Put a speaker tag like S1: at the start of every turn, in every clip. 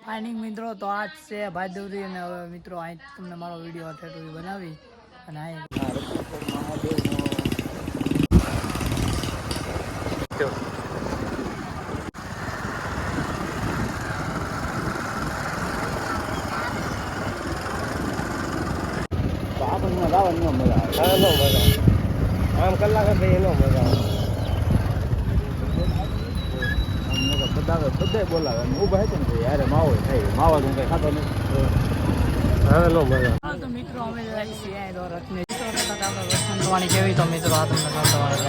S1: ફાઇનિંગ મિત્રો તો આજ છે ભાદરવી અને હવે મિત્રો અહીં તમને મારો વિડીયો ઠેઠું બનાવી અને અહીં
S2: આમ કલાક એનો મજા આવે બધા બોલાવે ઉભા છે ને યાર માવો થાય માવા હું કઈ ખાતો નથી હવે નો મજા
S1: તો મિત્રો અમે જાય છીએ અહીં રથને સંતવાણી કેવી તો મિત્રો આ તમને સંતવાણી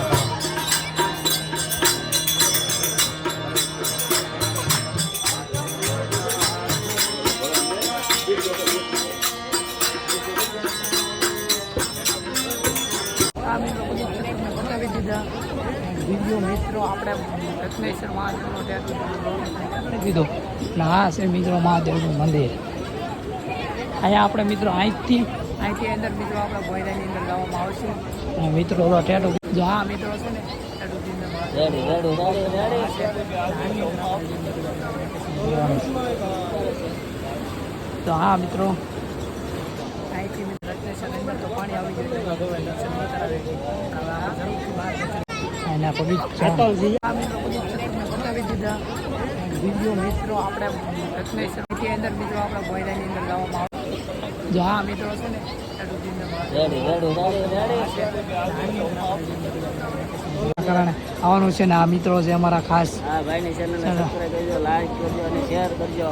S1: વિડીયો મિત્રો આપણે રત્નેશ્વર મહાદેવનો કીધું એટલે આ છે મિત્રો મહાદેવનું મંદિર અહીંયા આપણે મિત્રો અહીંથી અંદર મિત્રો આપણે ભોયરાની અંદર લાવવામાં આવશે અને મિત્રો ટેટો જો હા મિત્રો છે ને તો હા મિત્રો અહીંથી રત્નેશ્વર અંદર તો પાણી આવી જાય એના બતાવી દીધા વિડીયો મિત્રો આપણે રત્નેશ્વરની અંદર મિત્રો આપણે ભોયરાની અંદર લાવવામાં આવે જો હા મિત્રો છે ને કારણે આવવાનું છે ને આ મિત્રો છે અમારા ખાસ
S2: ભાઈની ચેનલને સબસ્ક્રાઇબ કરજો, લાઈક કરજો અને શેર કરજો.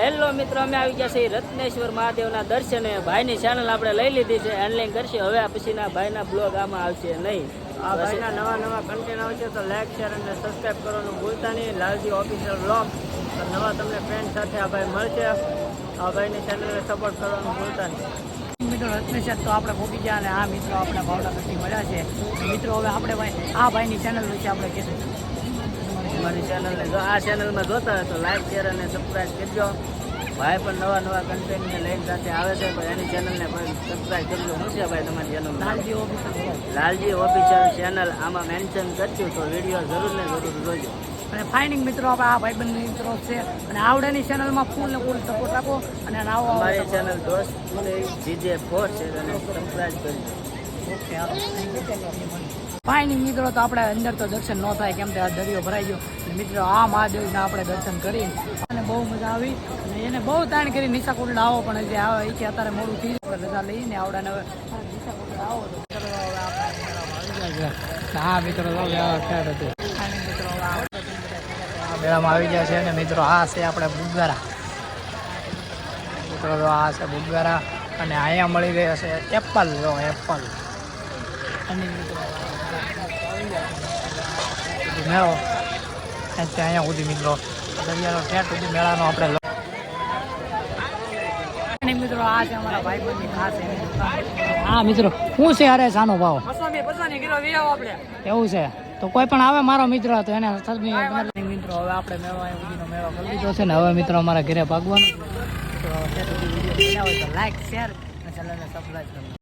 S2: હેલો મિત્રો, અમે આવી ગયા છીએ રત્નેશ્વર મહાદેવના દર્શને. ભાઈની ચેનલ આપણે લઈ લીધી છે, હેન્ડલિંગ કરશે. હવે પછીના ભાઈના બ્લોગ આમાં આવશે નહીં. આ ભાઈના નવા કન્ટેન્ટ આવશે તો લાઈક શેર અને સબસ્ક્રાઇબ કરવાનું ભૂલતા નહીં. લાલજી ઓફિશિયલ બ્લોગ નવા તમને ફ્રેન્ડ સાથે આ ભાઈ મળશે. આ ભાઈની ચેનલને સપોર્ટ કરવાનું ભૂલતા નહીં.
S1: મિત્રો રત્નેશ્વર તો આપણે પહોંચી ગયા અને આ મિત્રો આપણે ભાવડા પછી મળ્યા છે. મિત્રો હવે આપણે આ ભાઈની ચેનલ વિશે આપણે કીધું
S2: અમારી ચેનલને જો આ ચેનલમાં જોતા હોય તો લાઈક શેર અને સબસ્ક્રાઈબ કરજો. ભાઈ પણ નવા કન્ટેન્ટને લઈને સાથે આવે છે તો એની ચેનલને પણ સબસ્ક્રાઈબ કરજો. શું છે ભાઈ તમારી ચેનલ? Lalji official channel. આમાં મેન્શન કરજો તો વિડીયો જરૂર ને જરૂર જોજો.
S1: અને ફાઇનિંગ મિત્રો આપણે આ ભાઈબંધ મિત્રો છે અને આવડેની ચેનલમાં ફૂલ સપોર્ટ રાખો અને આવો
S2: અમારી ચેનલ દોસ્ત જીજે ફોર છે અને સબસ્ક્રાઈબ કરજો.
S1: ફાઇનિંગ મિત્રો તો આપણે અંદર તો દર્શન ન થાય કેમ કે આ દરિયો ભરાઈ ગયો. મિત્રો આ મહાદેવના આપણે દર્શન કરી અને બહુ મજા આવી અને એને બહુ તાણ કરી નિશાકુંડ આવો પણ જે આવે એ કે અત્યારે મોડું થઈ જાય રજા લઈને આવડાને હવે નિશાકુંડ આવો તો હા મિત્રો ખ્યાલ હતું મેળામાં આવી ગયા છે અને મિત્રો આ છે આપણે બુગારા. મિત્રો આ છે બુગારા અને અહીંયા મળી ગયા છે એપલ. જો એપલ અને મિત્રો મેળો અહીંયા સુધી મિત્રો દરિયાનો ઠેઠ સુધી મેળાનો આપણે મિત્રો આ છે અમારા ભાઈબંધની ખાસ હા મિત્રો શું છે અરે સાનો ભાવ એવું છે તો કોઈ પણ આવે મારો મિત્ર તો એને મિત્રો હવે આપણે મેળો સુધીનો મેળો કરી લીધો છે ને હવે મિત્રો અમારા ઘરે ભાગવાનું. લાઈક શેર અને ચેનલને સબસ્ક્રાઈબ કરો.